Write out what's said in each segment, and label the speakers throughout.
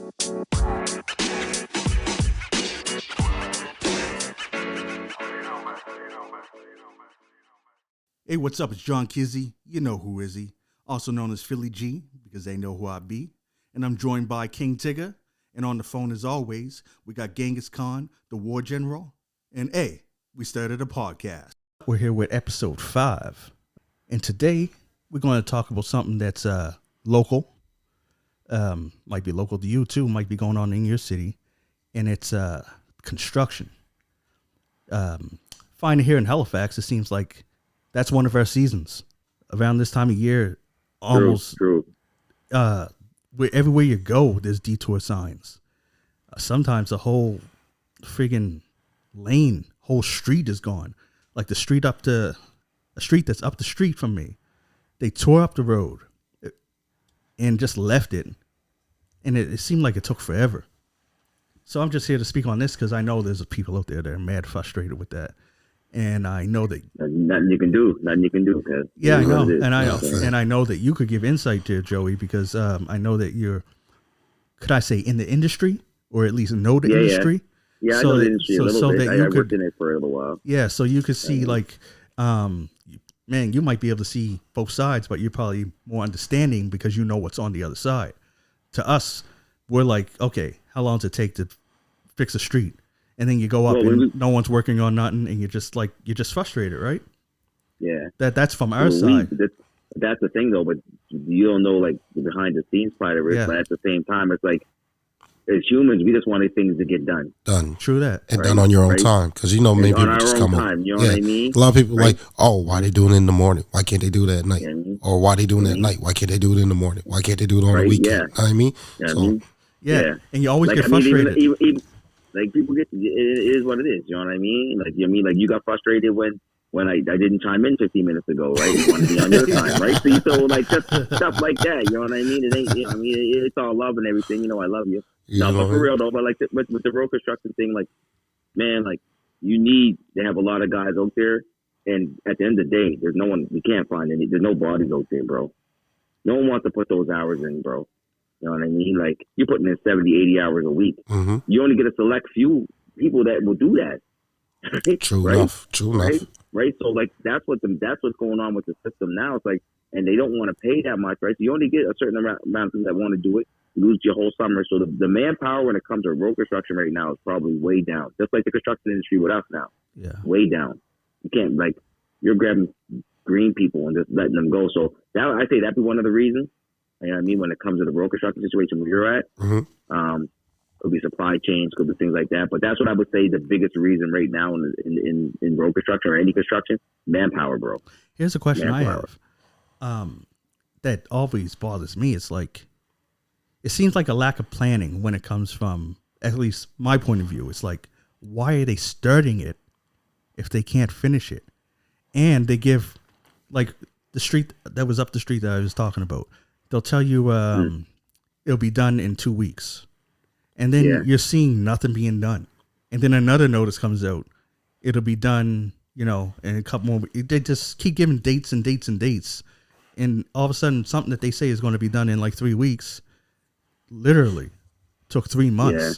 Speaker 1: Hey, what's up? It's John Kizzy. You know who is he? Also known as Philly G, because they know who I be. And I'm joined by King Tigger. And on the phone, as always, we got Genghis Khan, the war general. And hey, we started a podcast. We're here with episode 5. And today, we're going to talk about something that's local. Might be local to you, too. Might be going on in your city. And it's construction. Finding here in Halifax, it seems like that's one of our seasons. Around this time of year, almost
Speaker 2: true.
Speaker 1: Everywhere you go, there's detour signs. Sometimes the whole friggin' lane, whole street is gone. Like a street that's up the street from me. They tore up the road and just left it. And it seemed like it took forever. So I'm just here to speak on this because I know there's people out there that are mad frustrated with that. And I know that
Speaker 2: nothing you can do. Cause
Speaker 1: yeah, I know, and I know that you could give insight there, Joey, because I know that you're, could I say, in the industry, or at least know the industry.
Speaker 2: Yeah, so I know the industry a little bit. I worked in it for a little while.
Speaker 1: Yeah, so you could see like, man, you might be able to see both sides, but you're probably more understanding because you know what's on the other side. To us, we're like, okay, how long does it take to fix a street? And then you go up and no one's working on nothing, and you're just frustrated, right?
Speaker 2: Yeah.
Speaker 1: That's from our side.
Speaker 2: That's the thing, though. But you don't know like the behind the scenes part of it. Yeah. But at the same time, it's like as humans, we just want things to get done.
Speaker 1: True that.
Speaker 3: And done on your own time, because you know many people just come up.
Speaker 2: You know what I mean?
Speaker 3: A lot of people like, oh, why they doing it in the morning? Why can't they do that at night? You know what I mean? Or why they doing it at night? Why can't they do it in the morning? Why can't they do it on the weekend? Yeah. You know what I mean?
Speaker 1: Yeah. And you always get frustrated.
Speaker 2: Even, like people get it is what it is. You know what I mean? Like you got frustrated when I didn't chime in 15 minutes ago, right? You want to be on your time, right? So like just stuff like that. You know what I mean? It ain't. I mean, it's all love and everything. You know, I love you. No, but for real though. But like with the road construction thing, like man, like you need to have a lot of guys out there. And at the end of the day, there's no one. You can't find any. There's no bodies out there, bro. No one wants to put those hours in, bro. You know what I mean? Like, you're putting in 70, 80 hours a week. Mm-hmm. You only get a select few people that will do that.
Speaker 3: True enough.
Speaker 2: Right? So, like, that's what's going on with the system now. It's like, and they don't want to pay that much, right? So you only get a certain amount of people that want to do it. You lose your whole summer. So the manpower when it comes to road construction right now is probably way down. Just like the construction industry with us now.
Speaker 1: Yeah.
Speaker 2: Way down. You can't, like, you're grabbing green people and just letting them go. So I say that'd be one of the reasons. You know what I mean? When it comes to the road construction situation where you're at, could be supply chains, could be things like that. But that's what I would say the biggest reason right now in road construction or any construction, manpower, bro.
Speaker 1: Here's a question I have that always bothers me. It's like, it seems like a lack of planning when it comes from, at least my point of view. It's like, why are they starting it if they can't finish it? And they give, like, the street that was up the street that I was talking about. They'll tell you it'll be done in 2 weeks. And then you're seeing nothing being done. And then another notice comes out. It'll be done, in a couple more weeks. They just keep giving dates and dates and dates. And all of a sudden, something that they say is going to be done in like 3 weeks, literally took 3 months. Yeah.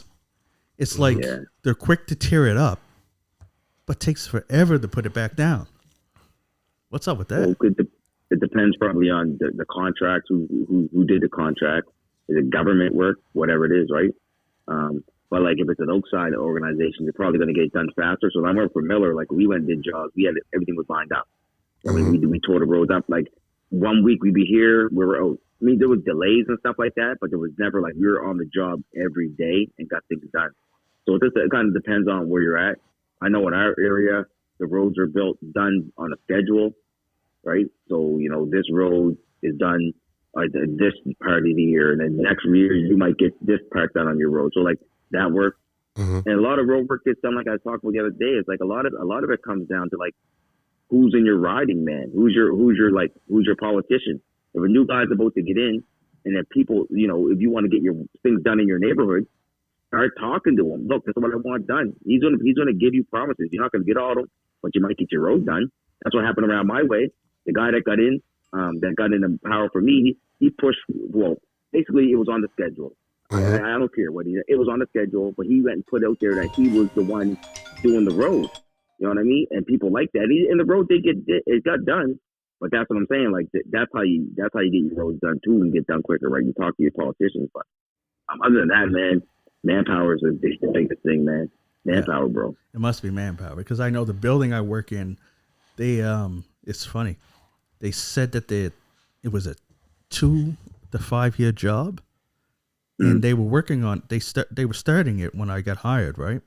Speaker 1: It's like they're quick to tear it up, but takes forever to put it back down. What's up with that?
Speaker 2: Well, it depends probably on the contract, who did the contract. Is it government work, whatever it is, right? But like if it's an Oakside organization, you're probably going to get it done faster. So when I worked for Miller, like we went and did jobs, we had everything was lined up. I mean, we tore the roads up. Like 1 week we'd be here, we were out. I mean, there was delays and stuff like that, but there was never like we were on the job every day and got things done. So it kind of depends on where you're at. I know in our area, the roads are done on a schedule. Right, so this road is done this part of the year, and then next year you might get this part done on your road. So like that work, and a lot of road work gets done. Like I talked about the other day, it's like a lot of it comes down to like who's in your riding, man. Who's your politician? If a new guy's about to get in, and if people, if you want to get your things done in your neighborhood, start talking to him. Look, this is what I want done. He's gonna give you promises. You're not gonna get all of them, but you might get your road done. That's what happened around my way. The guy that got in the power for me, he pushed, well, basically it was on the schedule. I don't care what it was on the schedule, but he went and put out there that he was the one doing the road. You know what I mean? And people like that. And the road it got done. But that's what I'm saying. Like that's how you get your roads done too, and get done quicker, right? You talk to your politicians, but other than that, man, manpower is the biggest thing, man. Manpower, bro.
Speaker 1: It must be manpower because I know the building I work in, they it's funny. They said that it was a 2 to 5 year job, and they were working on they were starting it when I got hired, right?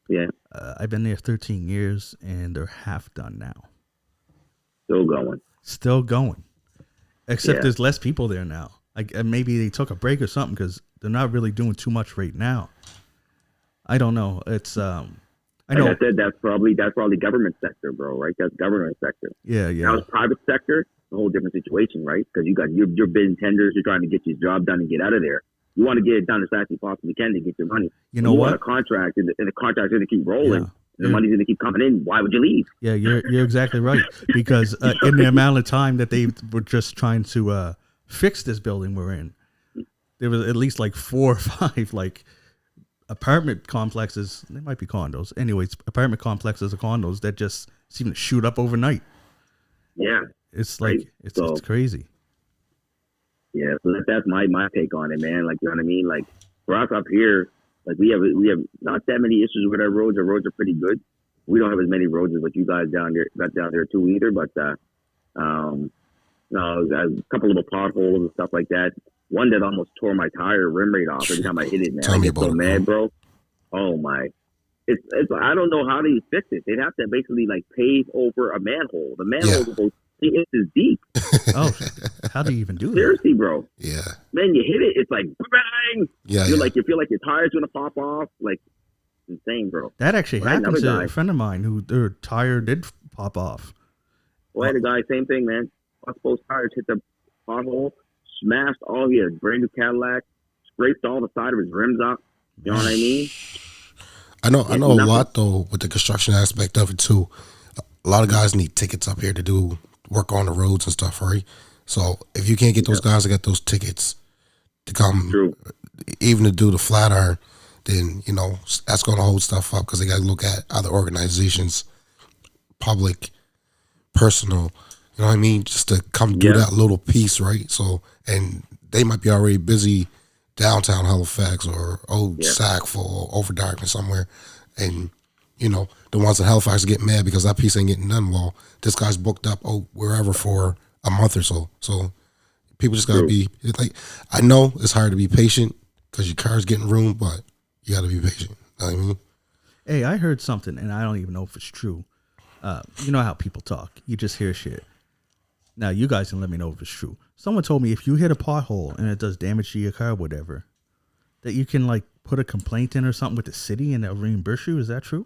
Speaker 2: Yeah.
Speaker 1: I've been there 13 years, and they're half done now.
Speaker 2: Still going.
Speaker 1: Except there's less people there now. Maybe they took a break or something because they're not really doing too much right now. I don't know. It's I know.
Speaker 2: Like I said, that's probably government sector, bro. Right? That's government sector.
Speaker 1: Yeah.
Speaker 2: Now it's private sector. It's a whole different situation, right? Because you're bidding tenders. You're trying to get your job done and get out of there. You want to get it done as fast as you possibly can to get your money.
Speaker 1: You know what?
Speaker 2: Want a contract, and the contract's going to keep rolling. Yeah. And the money's going to keep coming in. Why would you leave?
Speaker 1: Yeah, you're exactly right. Because in the amount of time that they were just trying to fix this building we're in, there was at least like 4 or 5 like apartment complexes. They might be condos. Anyways, apartment complexes or condos that just seem to shoot up overnight.
Speaker 2: Yeah,
Speaker 1: it's like it's crazy.
Speaker 2: Yeah, so that's my take on it, man. Like, you know what I mean? Like for us up here, like we have not that many issues with our roads. Our roads are pretty good. We don't have as many roads as what you guys down there too either. But a couple little potholes and stuff like that. One that almost tore my tire rim right off every time I hit it. Man, I get so mad, bro. Oh my! It's I don't know how they fix it. They'd have to basically like pave over a manhole. The manhole is about 3 inches deep.
Speaker 1: Oh, how do you even do that?
Speaker 2: Seriously, bro.
Speaker 3: Yeah.
Speaker 2: Man, you hit it, it's like bang.
Speaker 3: Yeah.
Speaker 2: You feel like your tire's gonna pop off. Like insane, bro.
Speaker 1: That actually happened to a friend of mine who their tire did pop off.
Speaker 2: Well, I had a guy, same thing, man. Both tires hit the pothole, smashed all he had, brand new Cadillac, scraped all the side of his rims up. You know what I mean?
Speaker 3: I know a lot though with the construction aspect of it too. A lot of guys need tickets up here to do work on the roads and stuff, right? So if you can't get those guys to get those tickets to come, even to do the flat iron, then that's going to hold stuff up because they got to look at other organizations, public, personal. You know what I mean? Just to come do that little piece, right? So, and they might be already busy downtown Halifax or Old Sackville or Over Darkness somewhere, and the ones in Halifax get mad because that piece ain't getting done. Well, this guy's booked up wherever for a month or so. So people just gotta be like, I know it's hard to be patient because your car's getting ruined, but you gotta be patient. You know what I mean?
Speaker 1: Hey, I heard something, and I don't even know if it's true. You know how people talk. You just hear shit. Now, you guys can let me know if it's true. Someone told me if you hit a pothole and it does damage to your car or whatever, that you can like put a complaint in or something with the city and they'll reimburse you. Is that true?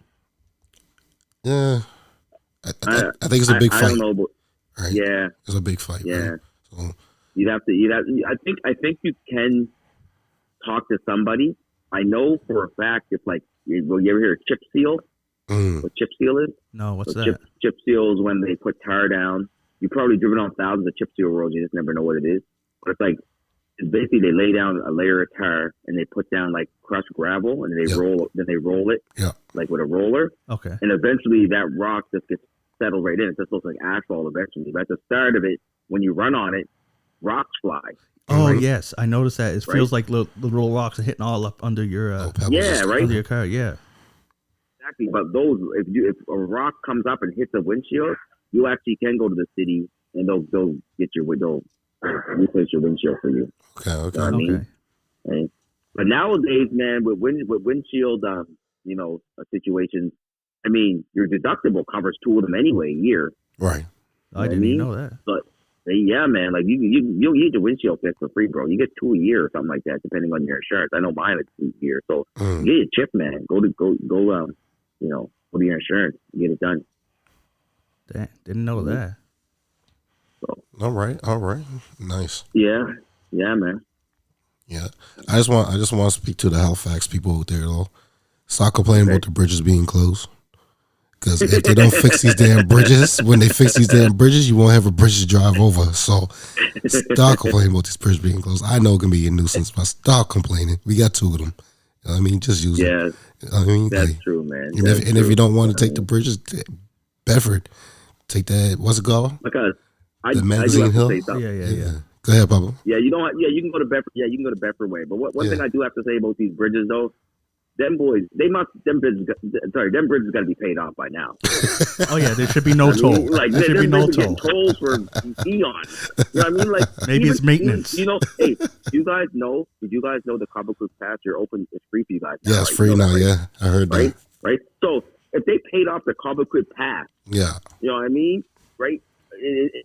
Speaker 3: Yeah, I think it's a big fight.
Speaker 2: I don't know, but
Speaker 3: right?
Speaker 2: Yeah,
Speaker 3: it's a big fight.
Speaker 2: Yeah,
Speaker 3: right? So,
Speaker 2: you'd have to. I think you can talk to somebody. I know for a fact if like you ever hear a chip seal? What chip seal is?
Speaker 1: No, what's that?
Speaker 2: Chip seal is when they put tar down. You've probably driven on thousands of chip seal roads. You just never know what it is. But it's like basically they lay down a layer of tar and they put down like crushed gravel and they roll it like with a roller.
Speaker 1: Okay.
Speaker 2: And eventually that rock just gets settled right in. It just looks like asphalt eventually. But at the start of it, when you run on it, rocks fly.
Speaker 1: Oh yes, I noticed that. It feels like little rocks are hitting all up under your under your car. Yeah.
Speaker 2: Exactly. But those if a rock comes up and hits a windshield, you actually can go to the city and they'll get your window. Replace your windshield for you.
Speaker 3: Okay.
Speaker 2: You know what I mean? Right? But nowadays, man, with windshield, situations, I mean, your deductible covers 2 of them anyway a year.
Speaker 3: Right.
Speaker 1: I didn't even know that.
Speaker 2: But yeah, man, like you'll get your windshield fixed for free, bro. You get 2 a year or something like that, depending on your insurance. I know mine is 2 a year, so get your chip, man. Go to your insurance, get it done.
Speaker 1: Damn, didn't know that.
Speaker 2: So.
Speaker 3: All right, nice.
Speaker 2: Yeah, man.
Speaker 3: Yeah, I just want to speak to the Halifax people out there though. Stop complaining about the bridges being closed, Because if they don't fix these damn bridges, when they fix these damn bridges, you won't have a bridge to drive over. So stop complaining about these bridges being closed. I know it can be a nuisance, but stop complaining. We got 2 of them. You know what I mean? Just use it. You know what I mean?
Speaker 2: That's true, man.
Speaker 3: And if you don't want to take the bridges, Bedford, take that, what's it called?
Speaker 2: Because
Speaker 3: the Magazine Hill?
Speaker 1: Yeah.
Speaker 3: Go ahead, Papa.
Speaker 2: Yeah, you don't. Yeah, you can go to Bedford. Yeah, you can go to Bedford Way. But one thing I do have to say about these bridges, though, them bridges got to be paid off by now.
Speaker 1: Oh yeah, there should be no toll. There should be no toll.
Speaker 2: Tolls for eons. You know what I mean? Like
Speaker 1: maybe it's maintenance.
Speaker 2: You know, hey, you guys know? Did you guys know the Cobble Creek Pass? You're open. It's free for you guys.
Speaker 3: Yeah, it's free now. Yeah, I heard that.
Speaker 2: Right. So if they paid off the Cobble Creek Pass,
Speaker 3: you
Speaker 2: know what I mean? Right.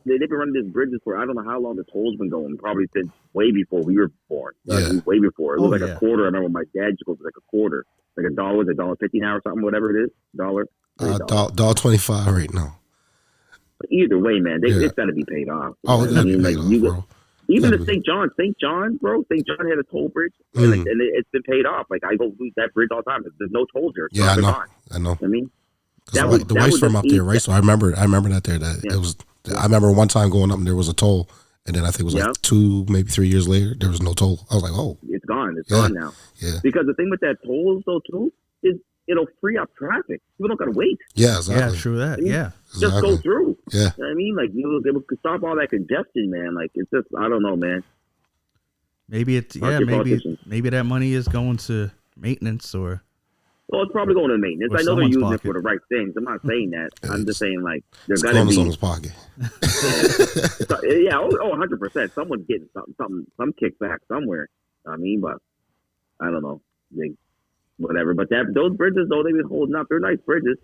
Speaker 2: They've been running these bridges for I don't know how long the toll's been going. Probably since way before we were born. Way before. It was like a quarter. I remember my dad used to go to like a quarter, like $1.50 now or something, whatever it is.
Speaker 3: $1.25 right now.
Speaker 2: But either way, man, it's got to be paid off.
Speaker 3: Oh, it's got to be paid off, bro.
Speaker 2: Even at St. John, bro, St. John had a toll bridge, and it's been paid off. Like I go through that bridge all the time. There's no toll there.
Speaker 3: Yeah, I know.
Speaker 2: I mean,
Speaker 3: the wife's from up there, right? So I remember that there. It was. I remember one time going up and there was a toll, and then I think it was like 2, maybe 3 years later, there was no toll. I was like, oh,
Speaker 2: it's gone. It's gone now. Yeah. Because the thing with that tolls though too is it'll free up traffic. People don't gotta wait.
Speaker 3: Yeah, exactly.
Speaker 1: Yeah, true that.
Speaker 2: Just go through.
Speaker 3: Yeah.
Speaker 2: You know what I mean, like they will stop all that congestion, man. Like it's just I don't know, man.
Speaker 1: Maybe maybe that money is going to maintenance or.
Speaker 2: Well, it's probably going to maintenance. I know they're using it for the right things. I'm not saying that. I'm just saying, like, there's got to be
Speaker 3: someone's pocket.
Speaker 2: 100%. Someone's getting some kickback somewhere. I mean, but I don't know, whatever. But those bridges, though, they've been holding up. They're nice bridges.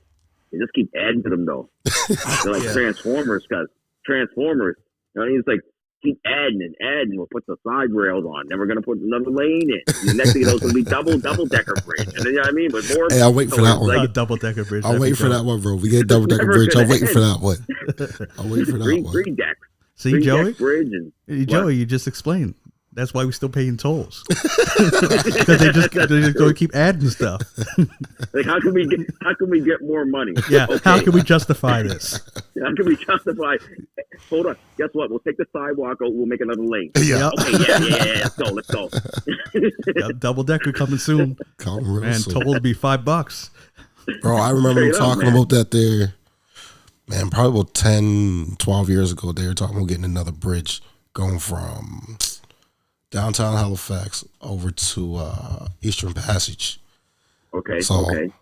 Speaker 2: They just keep adding to them, though. They're like Transformers, because Transformers. You know, it's like keep adding and adding. We'll put the side rails on. Then we're gonna put another lane in. And the next thing you know, it's gonna be double decker bridge. And then, you know what I mean? But more.
Speaker 3: Hey, I'll wait for that one.
Speaker 1: Like a double decker bridge.
Speaker 3: I'll wait for that one, bro. We get double decker bridge. I'm waiting for that one. I'll wait for that one.
Speaker 2: Three decks.
Speaker 1: See, Joey?
Speaker 2: Bridge
Speaker 1: Joey, you just explained. That's why we're still paying tolls. Because they're just going to keep adding stuff.
Speaker 2: Like, how can we get more money?
Speaker 1: Yeah. Okay. How can we justify this?
Speaker 2: How can we justify? Hold on. Guess what? We'll take the sidewalk out. We'll make another lane.
Speaker 3: Yeah.
Speaker 2: Okay. Yeah. Let's go.
Speaker 1: Double decker coming soon. Man, toll will be $5.
Speaker 3: Bro, I remember talking about that there. Man, probably about 10, 12 years ago. They were talking about getting another bridge going from downtown Halifax over to Eastern Passage.
Speaker 2: Okay.
Speaker 3: So,
Speaker 2: okay.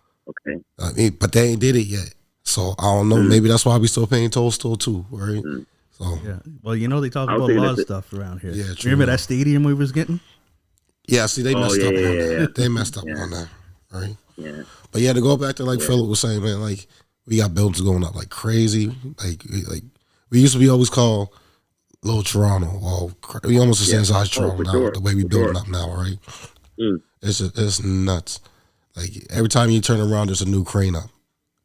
Speaker 3: I mean, but they ain't did it yet. So I don't know. Maybe that's why we still paying tolls still too, right? So
Speaker 1: yeah. Well, you know they talk about a lot of stuff around here.
Speaker 3: Yeah, true.
Speaker 1: Remember that stadium we was getting?
Speaker 3: Yeah. See, they messed up on that. They messed up on that, right?
Speaker 2: Yeah.
Speaker 3: But yeah, to go back to like Philip was saying, man, like we got buildings going up like crazy. Like we used to be always called Little Toronto. Well, we almost the same size Toronto now. The way we building up now, right? It's nuts. Like every time you turn around, there's a new crane up.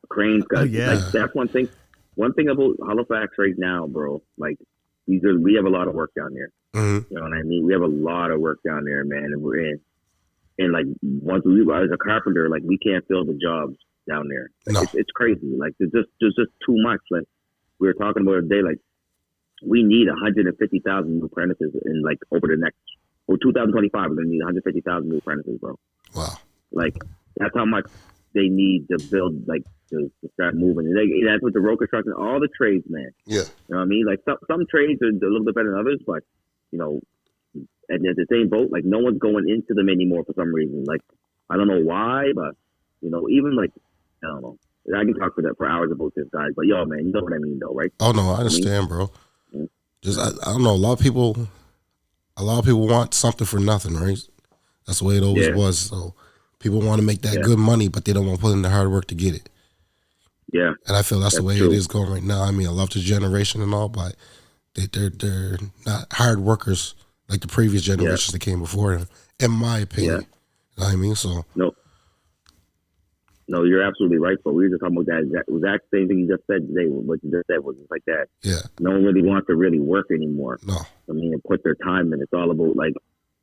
Speaker 2: Cranes, like that's one thing. One thing about Halifax right now, bro. Like we have a lot of work down there.
Speaker 3: Mm-hmm.
Speaker 2: You know what I mean? We have a lot of work down there, man, and we're in. And like once as a carpenter, like we can't fill the jobs down there. Like, it's crazy. Like there's just too much. Like we were talking about today, like we need 150,000 new apprentices in like over the next 2025. We're gonna need 150,000 new apprentices, bro.
Speaker 3: Wow.
Speaker 2: Like that's how much they need to build, like to start moving. And that's with the road construction, all the trades, man.
Speaker 3: Yeah.
Speaker 2: You know what I mean? Like some trades are a little bit better than others, but you know, at the same boat, like no one's going into them anymore for some reason. Like I don't know why, but you know, even like I don't know. I can talk for hours about this, guys. But yo, man, you know what I mean, though, right?
Speaker 3: Oh no, I understand, bro. Mm-hmm. Just I don't know. A lot of people want something for nothing, right? That's the way it always was. So people want to make that good money, but they don't want to put in the hard work to get it.
Speaker 2: Yeah,
Speaker 3: and I feel that's the way it is going right now. I mean, I love this generation and all, but they're not hard workers like the previous generations that came before them, in my opinion. You know what I mean? So
Speaker 2: no, you're absolutely right. But we were just talking about that exact same thing you just said today. What you just said was just like that.
Speaker 3: Yeah.
Speaker 2: No one really wants to really work anymore.
Speaker 3: No.
Speaker 2: I mean, and put their time in. It's all about like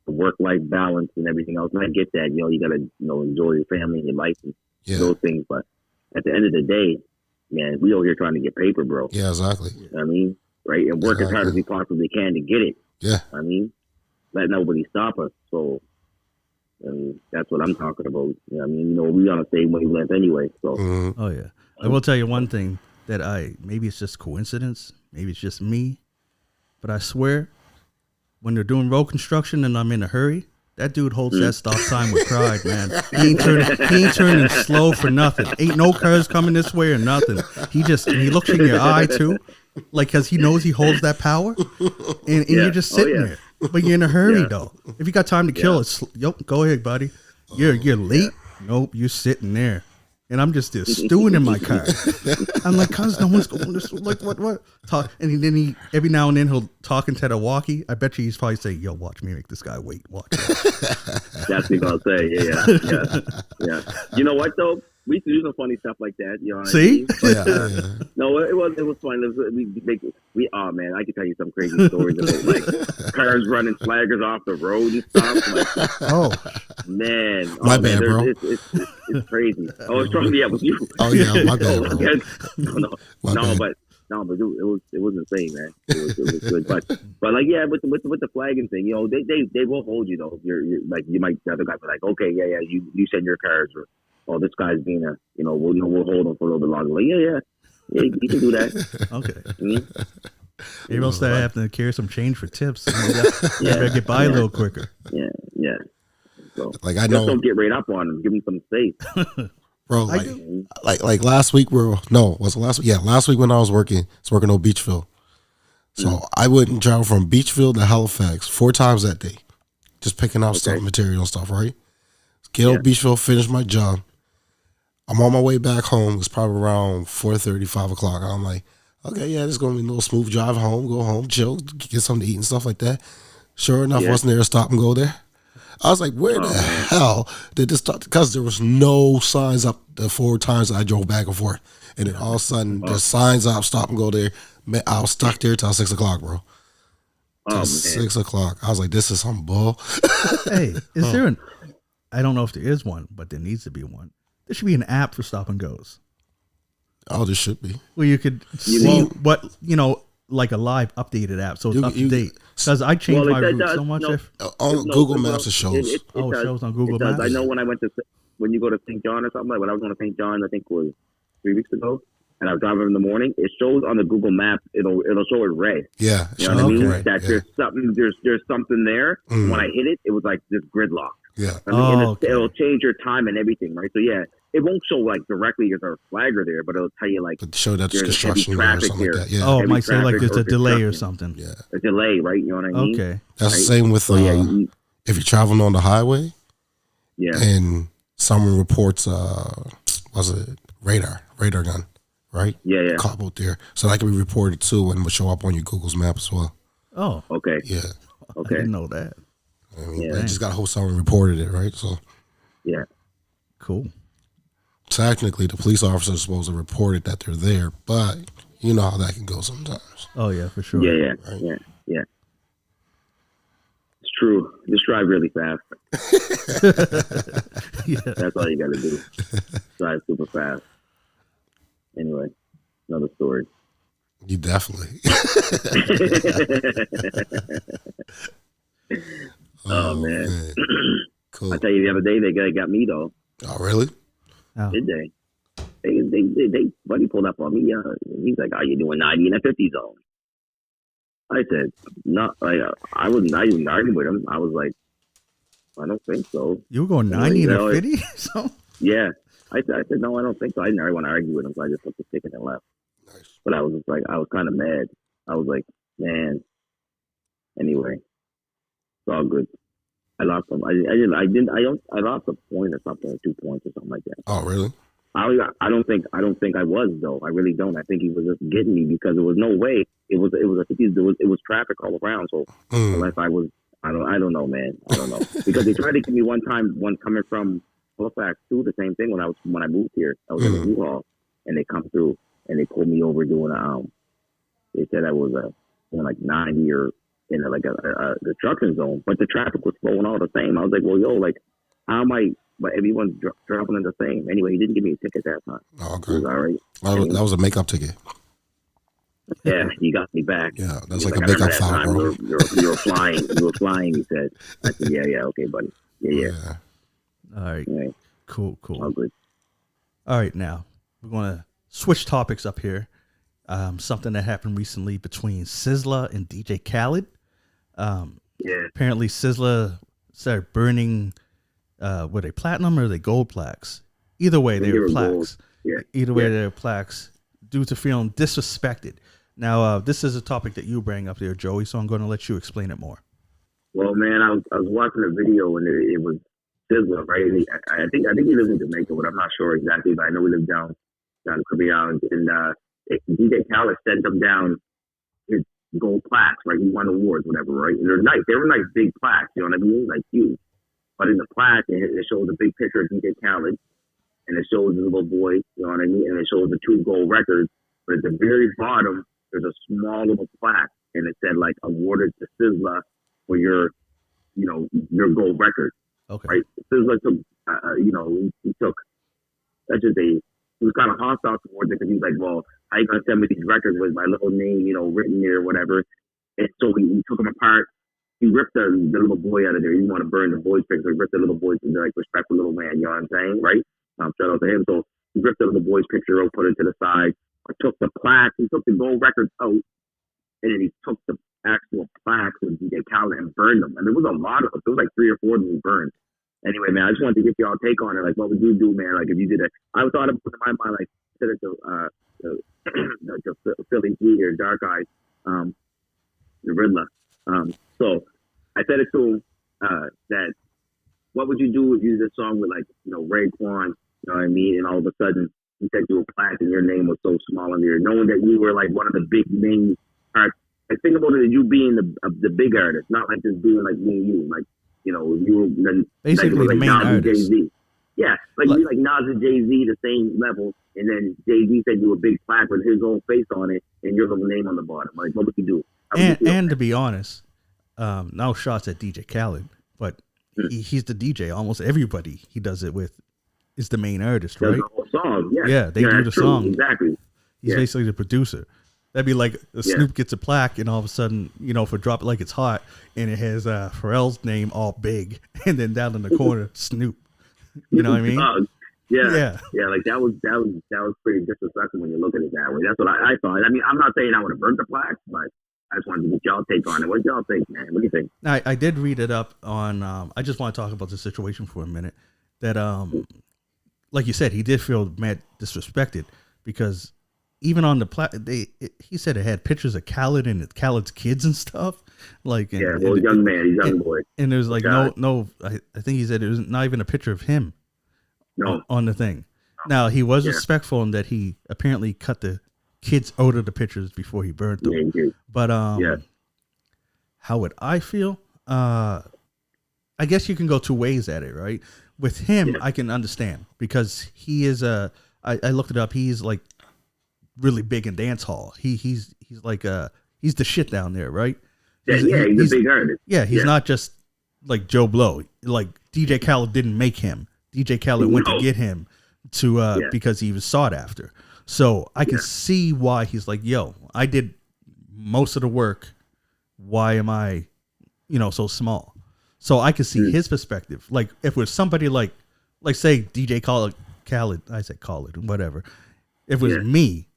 Speaker 2: the work-life balance and everything else. And I get that. You know, you got to enjoy your family and your life and those things. But at the end of the day, man, we over here trying to get paper, bro.
Speaker 3: Yeah, exactly.
Speaker 2: You know what I mean, right? And work as hard as we possibly can to get it.
Speaker 3: Yeah.
Speaker 2: I mean, let nobody stop us. So, I mean, that's what I'm talking about. You know what I mean, we on the same wavelength anyway. So,
Speaker 1: Oh yeah, I will tell you one thing that maybe it's just coincidence, maybe it's just me, but I swear, when they're doing road construction and I'm in a hurry, that dude holds that stop sign with pride, man. He ain't turning slow for nothing. Ain't no cars coming this way or nothing. He looks in your eye too, like, because he knows he holds that power, and you're just sitting there. But you're in a hurry though. If you got time to kill it, go ahead, buddy. You're late. Nope, you're sitting there. And I'm just there stewing in my car. I'm like, cuz no one's going this way. Like, what? And then he, every now and then, he'll talk into the walkie. I bet you he's probably saying, yo, watch me make this guy wait. Watch.
Speaker 2: That's what he's going to say. Yeah. You know what, though? We used to do some funny stuff like that. You know what
Speaker 1: See?
Speaker 2: I mean? Yeah. No, it was fun. Oh, man, I could tell you some crazy stories about, like, cars running flaggers off the road and stuff. Like,
Speaker 1: oh.
Speaker 2: Man.
Speaker 3: My bad, bro.
Speaker 2: It's crazy. Oh, it's probably, yeah, it was you.
Speaker 3: Oh, yeah, my bad, bro.
Speaker 2: But it was insane, man. It was good, but like, yeah, with the flagging thing, they will hold you though. You're like, you might, the other guy be like, okay, yeah, you send your cars, or oh, this guy's being we'll hold him for a little bit longer. Like, yeah, you can do that.
Speaker 1: Okay.
Speaker 2: Mm-hmm.
Speaker 1: Maybe I'll start having to carry some change for tips. You better get by a little quicker.
Speaker 2: Yeah. So,
Speaker 3: like, I know,
Speaker 2: just don't get right up on him. Give him some space.
Speaker 3: Bro, like last week last week when I was working on Beachville. So I went and traveled from Beachville to Halifax 4 times that day, just picking out stuff, material and stuff, right? Get on Beachville, finish my job. I'm on my way back home. It's probably around 4:30, 5 o'clock. I'm like, okay, yeah, this is going to be a little smooth drive home, go home, chill, get something to eat and stuff like that. Sure enough, wasn't there a stop and go there? I was like, where the hell did this start? Because there was no signs up the 4 times I drove back and forth. And then all of a sudden, there's signs up, stop and go there. Man, I was stuck there till 6 o'clock, bro. Till 6 o'clock. I was like, this is some bull.
Speaker 1: Hey, is there I don't know if there is one, but there needs to be one. There should be an app for stop and goes.
Speaker 3: Oh, there should be.
Speaker 1: Where you could see what, like a live updated app, so it's up to date. Because I changed my route so much.
Speaker 3: On Google Maps, it shows.
Speaker 1: It shows on Google Maps.
Speaker 2: I know when you go to St. John or something, like when I was going to St. John, I think it was 3 weeks ago, and I was driving in the morning, it shows on the Google Map, it'll show it red.
Speaker 3: Yeah.
Speaker 2: You know what I mean?
Speaker 3: Right,
Speaker 2: that there's something there. When I hit it, it was like this gridlock.
Speaker 3: Yeah.
Speaker 2: I mean, it'll change your time and everything, right? So yeah, it won't show like directly there's a flagger there, but it'll tell you like
Speaker 3: show that there's construction or something like that. Yeah.
Speaker 1: Oh, it might say like there's a delay or something.
Speaker 3: Yeah.
Speaker 2: A delay, right? You know what I mean?
Speaker 1: Okay.
Speaker 3: That's the same with if you're traveling on the highway.
Speaker 2: Yeah.
Speaker 3: And someone reports was it radar gun, right?
Speaker 2: Yeah.
Speaker 3: Cop out there, so that can be reported too, and will show up on your Google's map as well.
Speaker 1: Oh.
Speaker 2: Okay.
Speaker 3: Yeah.
Speaker 1: I
Speaker 2: Okay.
Speaker 1: didn't know that.
Speaker 3: I mean, I just got to hope someone reported it, right? So.
Speaker 2: Yeah.
Speaker 1: Cool.
Speaker 3: Technically, the police officer is supposed to report it that they're there, but you know how that can go sometimes.
Speaker 1: Oh yeah, for sure.
Speaker 2: Yeah.
Speaker 3: Right?
Speaker 2: Yeah. It's true. Just drive really fast. That's all you got to do. Drive super fast. Anyway, another story.
Speaker 3: You definitely.
Speaker 2: Oh man.
Speaker 3: Cool.
Speaker 2: I tell you, the other day they got me though.
Speaker 3: Oh really?
Speaker 1: Oh.
Speaker 2: Did they? They buddy pulled up on me. He's like, "Are you doing 90 in a 50 zone?" I said, "No." I didn't argue with him. I was like, "I don't think so."
Speaker 1: You were going 90 in a 50? So?
Speaker 2: Yeah. I said, "No, I don't think so." I didn't want to argue with him, so I just put the ticket and left.
Speaker 3: Nice.
Speaker 2: But I was just like, I was kind of mad. I was like, man. Anyway, it's all good. I lost them. I lost a point or something, or 2 points or something like that.
Speaker 3: Oh really?
Speaker 2: I don't think I was though. I really don't. I think he was just getting me because there was no way. It was traffic all around. So unless I don't know, man. I don't know because they tried to give me one coming from Halifax too. The same thing when I moved here. I was in the U-Haul and they come through and they pulled me over doing they said I was doing like 90 or in like the trucking zone, but the traffic was flowing all the same. I was like, well, yo, like how am I but everyone's traveling the same. Anyway, he didn't give me a ticket that time.
Speaker 3: Oh, okay.
Speaker 2: It was all right.
Speaker 3: That was a makeup ticket.
Speaker 2: Yeah, he got me back.
Speaker 3: Yeah, that's like a makeup foul, bro.
Speaker 2: You were flying. You were flying. He said. I said, yeah, okay, buddy. Yeah.
Speaker 1: All right.
Speaker 2: Yeah.
Speaker 1: Cool.
Speaker 2: All good.
Speaker 1: All right, now we're going to switch topics up here. Something that happened recently between Sizzla and DJ Khaled. Apparently Sizzla started burning, were they platinum or they gold plaques? Either way, they were plaques.
Speaker 2: Yeah.
Speaker 1: Either way, they were plaques due to feeling disrespected. Now, this is a topic that you bring up there, Joey, so I'm going to let you explain it more.
Speaker 2: Well, man, I was watching a video and it was Sizzla, right? And I think he lives in Jamaica, but I'm not sure exactly. But I know he lives down the Caribbean Islands. And DJ Khaled sent him down his gold plaques, right? He won awards, whatever, right? And they're nice. They were nice big plaques, you know what I mean? Like huge. But in the plaque, it shows a big picture of DJ Khaled, and it shows his little boy, you know what I mean? And it shows the 2 gold records. But at the very bottom, there's a small little plaque, and it said like awarded to Sizzla for your gold record.
Speaker 1: Okay.
Speaker 2: Right. Sizzla took, he took. That's just he was kind of hostile towards it because he was like, well, how you gonna send me these records with my little name, written there or whatever? And so he took them apart. He ripped the little boy out of there. He didn't want to burn the boy's picture. He ripped the little boy's like respectful little man. You know what I'm saying, right? Shout out to him. So he ripped the little boy's picture out, put it to the side. I took the plaques. He took the gold records out, and then he took the actual plaques with DJ Khaled and burned them. And there was a lot of them. There was like 3 or 4 of them he burned. Anyway, man, I just wanted to get y'all take on it. Like, what would you do, man? Like, if you did it, I thought about it in my mind, like, said it to Philly G here, Dark Eyes, the Riddler. So I said it to him that what would you do if you did a song with, like, Raekwon, you know what I mean? And all of a sudden, he sent you a plaque and your name was so small in there, knowing that you were like one of the big names. Like, think about it as you being the big artist, not like just being like me and you. Like, you were
Speaker 1: basically
Speaker 2: like
Speaker 1: the main
Speaker 2: Nas
Speaker 1: artist.
Speaker 2: Jay-Z. Yeah, like you like Nas and Jay-Z, the same level, and then Jay-Z said you a big plaque with his own face on it and your little name on the bottom. Like, what would you do?
Speaker 1: And to be honest, no shots at DJ Khaled, but he's the DJ. Almost everybody he does it with is the main artist, right?
Speaker 2: The whole song,
Speaker 1: yeah, they do the song.
Speaker 2: Exactly.
Speaker 1: He's basically the producer. That'd be like Snoop gets a plaque, and all of a sudden, for Drop It Like It's Hot, and it has Pharrell's name all big, and then down in the corner, Snoop. You know what I mean?
Speaker 2: Yeah. Like that was pretty disrespectful when you look at it that way. That's what I thought. I mean, I'm not saying I would have burnt the plaque, but I just wanted to get y'all take on it. What y'all think, man? What do you think?
Speaker 1: I did read it up on. I just want to talk about the situation for a minute. That like you said, he did feel mad disrespected because even on the plaque, he said it had pictures of Khaled and Khaled's kids and stuff. Like,
Speaker 2: he's young boy.
Speaker 1: And there's like no. I think he said it was not even a picture of him.
Speaker 2: No.
Speaker 1: On the thing. Now he was respectful in that he apparently cut the kids out of the pictures before he burnt them. But how would I feel? I guess you can go 2 ways at it, right? With him, I can understand because he is I looked it up. He's like really big in dance hall. He's like he's the shit down there, right?
Speaker 2: He's a big artist.
Speaker 1: Yeah, he's not just like Joe Blow. Like DJ Khaled didn't make him. DJ Khaled went to get him to because he was sought after. So I can see why he's like, yo, I did most of the work. Why am I, so small? So I can see his perspective. Like if it was somebody like say DJ Khaled, I said Khaled, whatever. If it was me,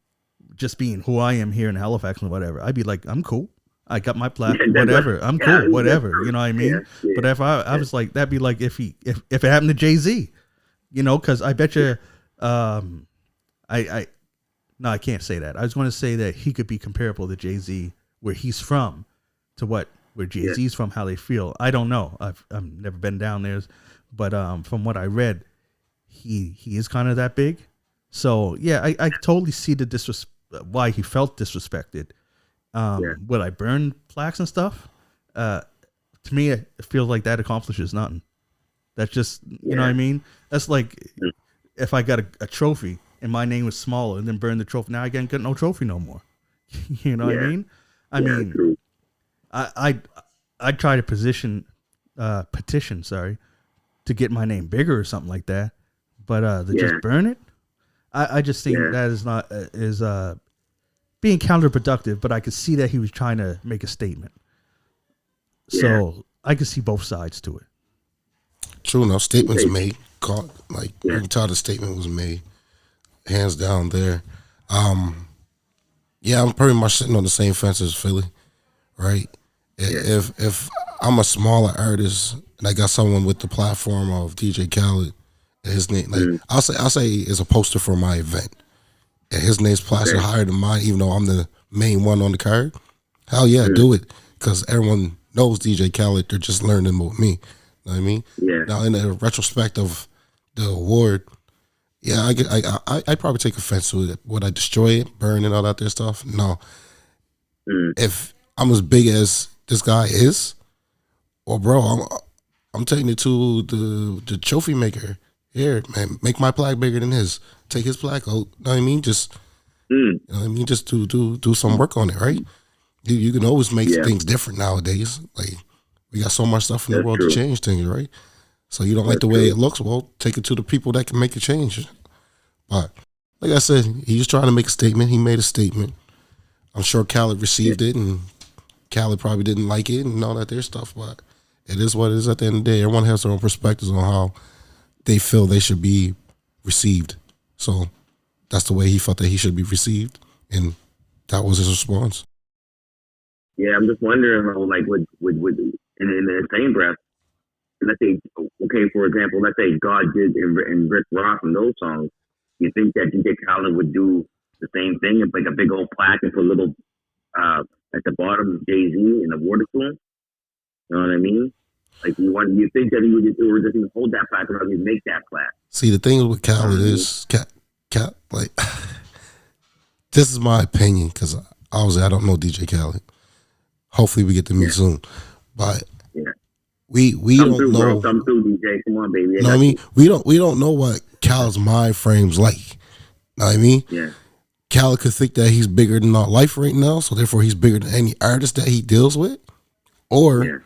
Speaker 1: just being who I am here in Halifax and whatever, I'd be like, I'm cool. I got my plaque, whatever. I'm cool, whatever. You know what I mean? But if I was like, that'd be like if it happened to Jay-Z, because I bet you, no, I can't say that. I was going to say that he could be comparable to Jay-Z where he's from to where Jay-Z's from, how they feel. I don't know. I've never been down there, but from what I read, he is kind of that big. So yeah, I totally see the why he felt disrespected. Would I burn plaques and stuff? To me, it feels like that accomplishes nothing. That's just, you know what I mean? That's like if I got a trophy and my name was smaller and then burn the trophy. Now I can't get no trophy no more. You know what I mean? I mean,
Speaker 2: true.
Speaker 1: I try to petition, to to get my name bigger or something like that. But to just burn it, I just think that is not is being counterproductive. But I could see that he was trying to make a statement. So I could see both sides to it.
Speaker 3: True enough, statements made. You can tell the statement was made, hands down there. Yeah, I'm pretty much sitting on the same fence as Philly, right? If I'm a smaller artist and I got someone with the platform of DJ Khaled and his name, like I'll say is a poster for my event, and his name's plastered higher than mine, even though I'm the main one on the card. Hell yeah, do it, because everyone knows DJ Khaled. They're just learning with me. You know what I mean? Yeah. Now, in the retrospect of the award, yeah, I probably take offense to it. Would I destroy it, burn and all that there stuff? No. If I'm as big as this guy is, well, bro, I'm taking it to the trophy maker. Here, man, make my plaque bigger than his. Take his plaque out. You know what I mean? Just, you know what I mean? Just do some work on it, right? You can always make things different nowadays. Like, we got so much stuff in the world to change things, right? So you don't like the way it looks, well, take it to the people that can make a change. But like I said, he was trying to make a statement. He made a statement. I'm sure Khaled received it, and Khaled probably didn't like it and all that there stuff, but it is what it is at the end of the day. Everyone has their own perspectives on how they feel they should be received. So that's the way he felt that he should be received, and that was his response.
Speaker 2: Yeah, I'm just wondering, like, would in the same breath, let's say, okay, for example, let's say God did in Rick Ross and those songs, you think that DJ Khaled would do the same thing and like a big old plaque and put a little at the bottom of Jay-Z in the water spoon? You know what I mean? Like, you think that he would just, or does he hold that plaque or does he make that plaque?
Speaker 3: See, the thing with Khaled is, like, this is my opinion, because obviously I don't know DJ Khaled. Hopefully we get to meet soon. But we don't know.
Speaker 2: Come through, DJ. Come on, baby.
Speaker 3: You know what I mean? We don't know what Khaled's mind frame's like. You know what I mean? Yeah. Khaled could think that he's bigger than our life right now, so therefore he's bigger than any artist that he deals with. Or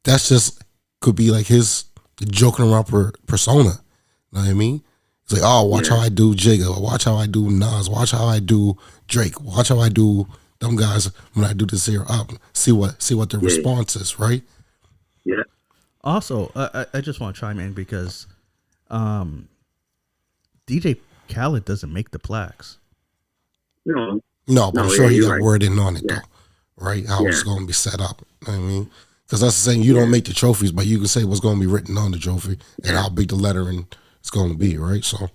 Speaker 3: that's just could be like his joking around persona. You know what I mean? It's like, oh, watch how I do Jigga, watch how I do Nas, watch how I do Drake, watch how I do them guys when I do this here up. See what their response is, right?
Speaker 2: Yeah.
Speaker 1: Also, I just want to chime in because DJ Khaled doesn't make the plaques.
Speaker 2: No,
Speaker 3: but I'm sure he got word in on it though, right? How it's going to be set up. You know what I mean? Because that's the saying, you don't make the trophies, but you can say what's going to be written on the trophy and how big the lettering is going to be, right? So,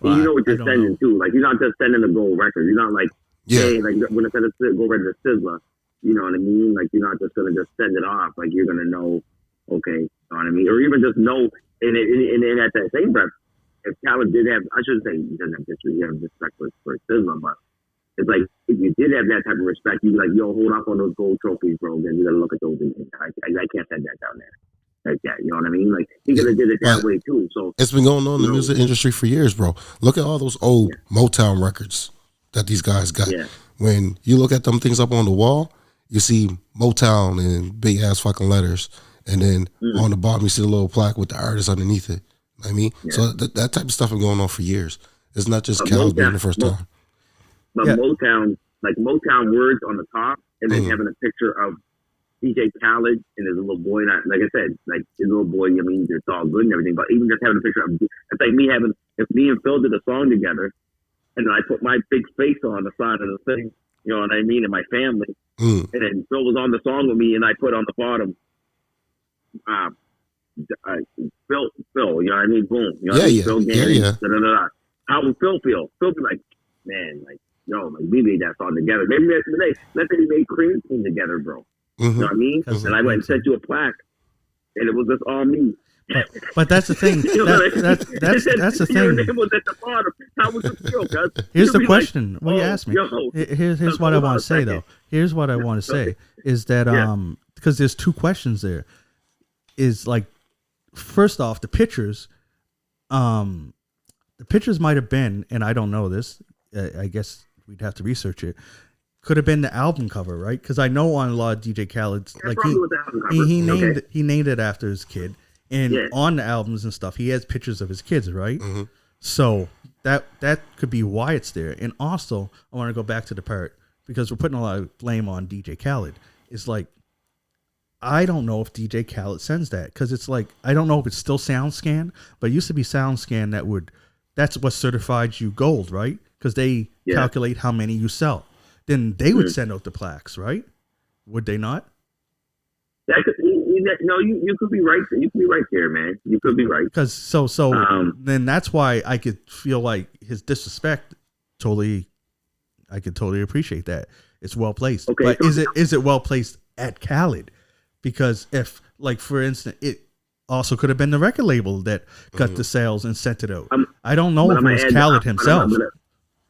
Speaker 2: you know what you're sending too. Like, you're not just sending a gold record. You're not like, hey, like when I send a gold record to Sizzla, you know what I mean? Like, you're not just gonna just send it off. Like, you're gonna know, okay, you know what I mean? Or even just know, and at that same breath, if Khaled did have, I shouldn't say he doesn't have respect for Sizzla, but it's like, if you did have that type of respect, you'd be like, yo, hold up on those gold trophies, bro. Then you gotta look at those. I can't send that down there like that. You know what I mean? Like, he could have did it that way too. So
Speaker 3: it's been going on in the music industry for years, bro. Look at all those old Motown records that these guys got. Yeah. When you look at them things up on the wall, you see Motown in big ass fucking letters, and then on the bottom you see a little plaque with the artist underneath it. You know what I mean, so that type of stuff been going on for years. It's not just Khaled being the first time.
Speaker 2: But Motown, like Motown words on the top, and then having a picture of DJ Khaled and his little boy. Not, like I said, like his little boy. I mean, it's all good and everything, but even just having a picture of, it's like if me and Phil did a song together, and I put my big face on the side of the thing, you know what I mean, and my family. And then Phil was on the song with me, and I put on the bottom, Phil, you know what I mean? Boom. You know what I mean? Phil Gannon, How would Phil feel? Phil be like, man, like, yo, like, we made that song together. Maybe let's say we made Cream Team together, bro. You know what I mean? And I went and sent you a plaque, and it was just all me.
Speaker 1: But that's the thing. That's the thing.
Speaker 2: Your name was at the bottom. How would you feel, guys?
Speaker 1: Here's the question. What you asked me. Here's what I want to say, though. Here's what I want to say is that because there's two questions there. Is like, first off, the pictures might have been, and I don't know this. I guess we'd have to research it. Could have been the album cover, right? Because I know on a lot of DJ Khaled's, like he named it after his kid. And on the albums and stuff, he has pictures of his kids, right?
Speaker 3: Mm-hmm.
Speaker 1: So that could be why it's there. And also, I want to go back to the part, because we're putting a lot of blame on DJ Khaled. It's like, I don't know if DJ Khaled sends that, because it's like, I don't know if it's still SoundScan, but it used to be SoundScan that's what certified you gold, right? Because they calculate how many you sell. Then they would send out the plaques, right? Would they not?
Speaker 2: No, you could be right. You could be right there, man. You could be right.
Speaker 1: Because then that's why I could feel like his disrespect. I could totally appreciate that. It's well placed. Okay, but is it well placed at Khaled? Because if, like, for instance, it also could have been the record label that cut the sales and sent it out. I don't know if it was Khaled himself.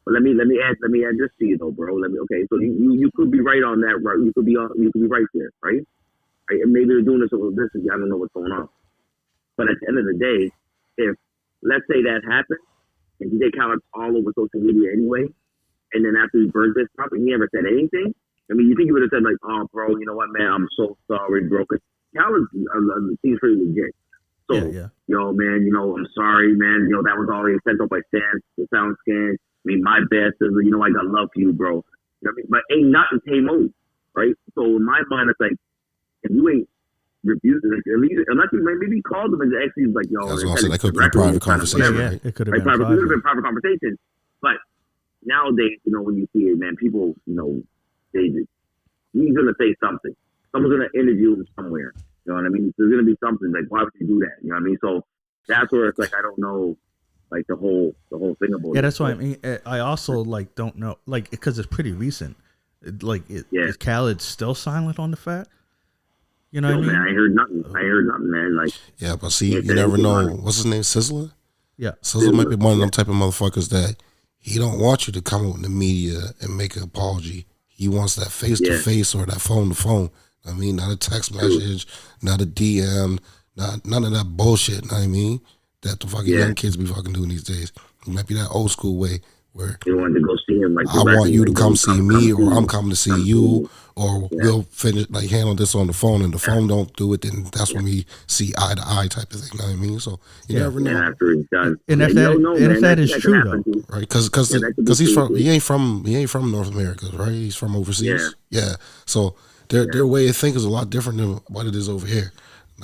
Speaker 2: But let me add this to you though, bro. So you could be right on that, right? You could be right there, right? Right? And maybe they're doing this over this. I don't know what's going on. But at the end of the day, if let's say that happened, and DJ Khaled's all over social media anyway, and then after he burned this up, and he never said anything. I mean, you think he would have said like, "Oh, bro, you know what, man? I'm so sorry, bro." Because Khaled seems pretty legit. So, yo, man, you know, I'm sorry, man. You know, that was already sent up by SoundScan. I mean, my best is, you know, I got love for you, bro. You know what I mean? But ain't nothing came out, right? So in my mind, it's like, if you ain't refusing it, at least, unless you maybe called them and actually was like, yo,
Speaker 3: that's what I said. That could be a private conversation.
Speaker 1: Right? It could have been
Speaker 2: private. It could have been private conversation. But nowadays, you know, when you see it, man, people, you know, he's going to say something. Someone's going to interview him somewhere. You know what I mean? There's going to be something like, why would you do that? You know what I mean? So that's where it's like, I don't know, like the whole thing about it.
Speaker 1: Yeah, that's why I mean. I also like don't know, like, because it's pretty recent. Is Khaled still silent on the fact? You know what I mean?
Speaker 2: Man, I heard nothing, man. Like,
Speaker 3: yeah, but see, you never know. What's his name? Sizzla?
Speaker 1: Yeah.
Speaker 3: Sizzla might be one of them type of motherfuckers that he don't want you to come out in the media and make an apology. He wants that face to face or that phone to phone. I mean, not a text message, not a DM, none of that bullshit. You know what I mean? That the fucking young kids be fucking doing these days. It might be that old school way where
Speaker 2: you wanted to go see him. Like,
Speaker 3: I want you to come see me, or I'm coming to see you, or we'll finish like handle this on the phone, and the phone don't do it, then that's when we see eye to eye type of thing. You know what I mean? So you never know.
Speaker 2: After he's done,
Speaker 1: and if that is true though,
Speaker 3: right? Because he ain't from North America, right? He's from overseas. Yeah. So their way of thinking is a lot different than what it is over here.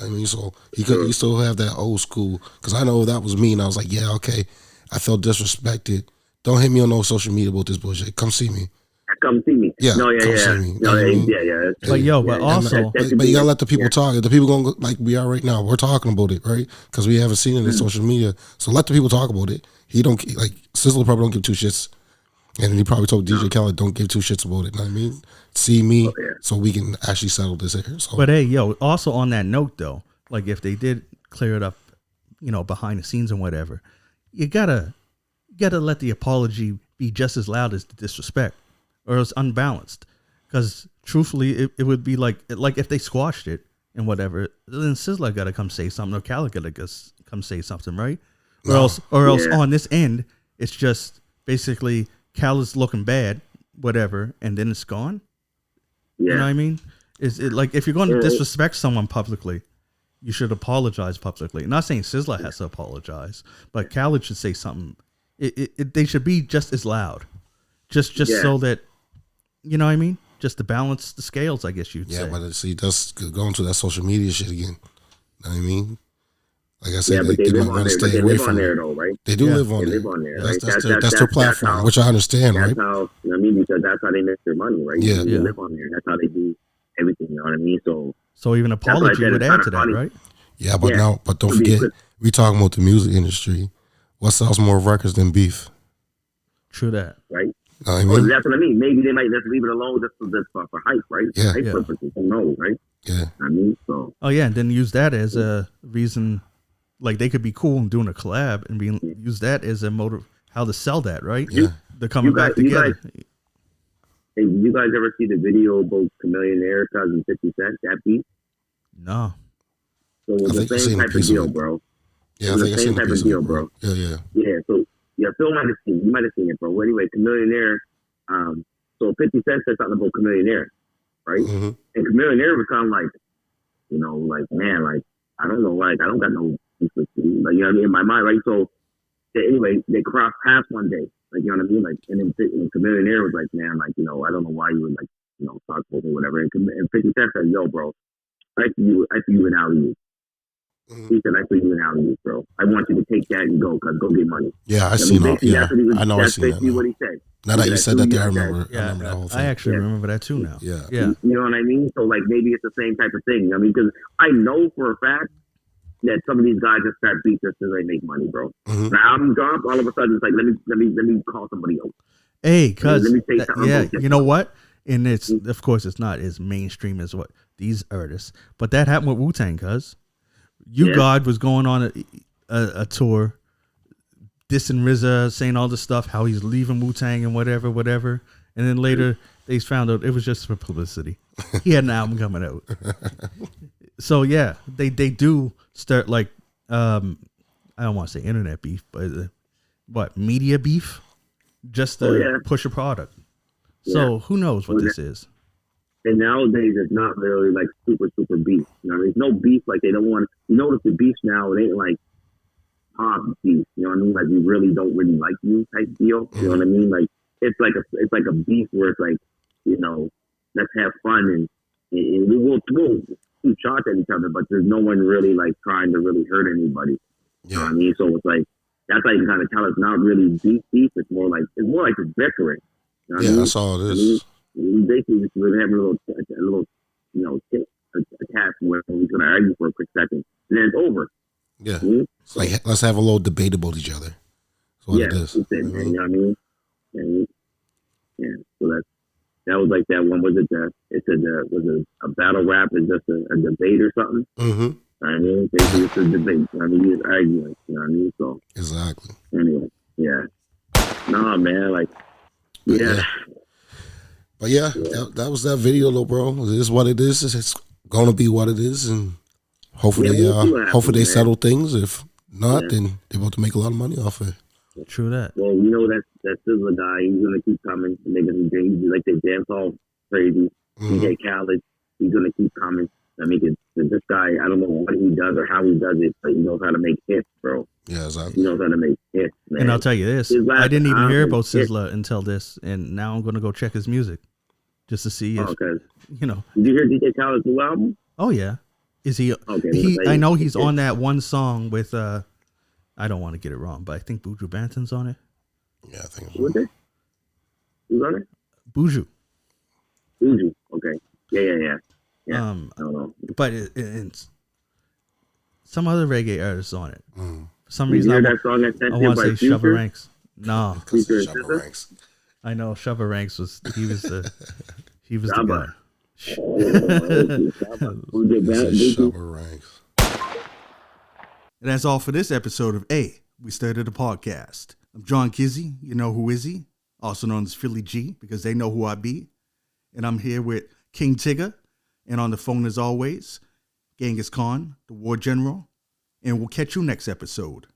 Speaker 3: I mean, so he still have that old school. Because I know that was me, and I was like, yeah, okay, I felt disrespected. Don't hit me on no social media about this bullshit. Come see me.
Speaker 2: Come see me.
Speaker 3: Yeah,
Speaker 2: come
Speaker 3: see me.
Speaker 2: No, yeah.
Speaker 1: But also,
Speaker 3: but you gotta let the people talk. If the people gonna like we are right now, we're talking about it, right? Because we haven't seen it in social media. So let the people talk about it. He don't like Sizzla probably don't give two shits, and he probably told DJ Khaled don't give two shits about it. You know what I mean? See me, so we can actually settle this here. So.
Speaker 1: But hey, also on that note though, like if they did clear it up, you know, behind the scenes and whatever, you gotta let the apology be just as loud as the disrespect, or it's unbalanced. Because truthfully, it would be like if they squashed it and whatever, then Sizzla got to come say something, or Khaled got to come say something, right? Or else on this end, it's just basically Khaled's looking bad, whatever, and then it's gone. Yeah. You know what I mean? Is it like if you're going to disrespect someone publicly, you should apologize publicly. Not saying Sizzla has to apologize, but Khaled should say something. They should be just as loud, just so that, you know what I mean, just to balance the scales, I guess you'd say.
Speaker 3: Yeah, but see, that's going to that social media shit again. You know what I mean? Like I said,
Speaker 2: but they
Speaker 3: might want to stay away from
Speaker 2: there, though, right?
Speaker 3: They do live on there.
Speaker 2: Live on there.
Speaker 3: That's their platform, which I understand, right?
Speaker 2: That's how, you know what I mean? Because that's how they make their money, right?
Speaker 3: Yeah.
Speaker 2: They live on there. That's how they do everything, you know what I mean? So
Speaker 1: even apology would add to that, right?
Speaker 3: Yeah, but don't forget, we talking about the music industry. What sells more records than beef?
Speaker 1: True that.
Speaker 2: Right?
Speaker 3: I mean,
Speaker 2: that's what I mean. Maybe they might just leave it alone just for hype, right?
Speaker 3: Yeah.
Speaker 2: Hype purposes. Who knows, right?
Speaker 3: Yeah.
Speaker 2: I mean, so.
Speaker 1: Oh, yeah, and then use that as a reason, like they could be cool and doing a collab and use that as a motive, how to sell that, right?
Speaker 3: Yeah.
Speaker 1: They're coming back together.
Speaker 2: Hey, you guys ever see the video about Chameleonaire causing 50 Cent, that beat?
Speaker 1: No.
Speaker 2: So it was the same type of deal, bro.
Speaker 3: Yeah, I think
Speaker 2: the same type of deal, bro.
Speaker 3: Yeah.
Speaker 2: Yeah, so Phil might have seen it. You might have seen it, bro. Well, anyway, Chameleonaire, so 50 Cent said something about Chameleonaire, right?
Speaker 3: Mm-hmm.
Speaker 2: And Chameleonaire was kind of like, you know, like, man, like, I don't know, like I don't got no beef with you. Like, you know what I mean? In my mind, right? So anyway, they crossed paths one day. Like, you know what I mean? Like, and then Chameleon was like, man, like, you know, I don't know why you would like, you know, talk to me or whatever. And 50 Cent said, yo, bro, I see you in alley. He said, I see you in alley, bro. I want you to take that and go get money.
Speaker 3: Yeah, I seen that. Yeah, I know.
Speaker 2: That's basically what he said.
Speaker 3: Now that you said that, I remember the whole thing.
Speaker 1: I actually remember that too now.
Speaker 3: Yeah.
Speaker 2: You know what I mean? So, like, maybe it's the same type of thing. I mean, because I know for a fact that some of these guys just start beef just as they make money, bro. The album drop, all of a sudden it's like, let me call somebody else.
Speaker 1: Hey, cuz,
Speaker 2: yeah,
Speaker 1: you know what? And it's, of course, it's not as mainstream as what these artists, but that happened with Wu-Tang, cuz. God was going on a tour, dissing RZA, saying all this stuff, how he's leaving Wu-Tang and whatever. And then later they found out it was just for publicity. He had an album coming out. So yeah, they do start like, I don't want to say internet beef, but media beef, just to push a product. So who knows what this is?
Speaker 2: And nowadays it's not really like super beef. You know, there's no beef. Like they don't want. You notice the beef now, it ain't like hot beef. You know what I mean? Like we really don't really like you type deal. You know what I mean? Like it's like a beef where it's like, you know, let's have fun and we will shoot shots at each other, but there's no one really like trying to really hurt anybody. You know what I mean? So it's like that's how you can kind of tell it's not really beef. It's more like it's bickering. You know what I mean?
Speaker 3: That's all it is.
Speaker 2: We basically just have a little, you know, attack where we're going to argue for a quick second, and then it's over.
Speaker 3: Yeah, it's like let's have a little debate about each other. That's what it is.
Speaker 2: You know what I mean? And, so that was like that one. Was it a battle rap? Is just a debate or something? I mean, basically it's a debate. I mean, he's arguing. You know what I mean? So
Speaker 3: exactly.
Speaker 2: Anyway, no, man, like,
Speaker 3: But that was that video, though, bro. It is what it is. It's gonna be what it is, and hopefully, they settle things. If not, then they're about to make a lot of money off it.
Speaker 1: True that.
Speaker 2: Well, you know that Sizzla guy, he's gonna keep coming. He's like they dance all crazy. DJ Khalid, he's gonna keep coming. I mean, this guy, I don't know what he does or how he does it, but he knows how to make hits, bro.
Speaker 3: Yeah, exactly.
Speaker 2: He knows how to make hits, man.
Speaker 1: And I'll tell you this: I didn't even hear about Sizzla until this, and now I'm gonna go check his music. Just to see if, you know.
Speaker 2: Did you hear DJ Khaled's new album?
Speaker 1: Oh, yeah. Is he?
Speaker 2: Okay,
Speaker 1: I know he's on that one song with, I don't want to get it wrong, but I think Buju Banton's on it.
Speaker 3: Yeah, I think
Speaker 2: so. Who's on it?
Speaker 1: Buju.
Speaker 2: Okay. Yeah. I don't know.
Speaker 1: But it's some other reggae artists on it. For some
Speaker 2: reason,
Speaker 1: I
Speaker 2: want
Speaker 1: to say Shubba Ranks. No.
Speaker 3: Shubba Ranks.
Speaker 1: I know Shubba Ranks he was the guy.
Speaker 3: Shubba Ranks.
Speaker 1: And that's all for this episode of We Started a Podcast. I'm John Kizzy, you know who is he? Also known as Philly G, because they know who I be. And I'm here with King Tigger, and on the phone as always, Genghis Khan, the War General. And we'll catch you next episode.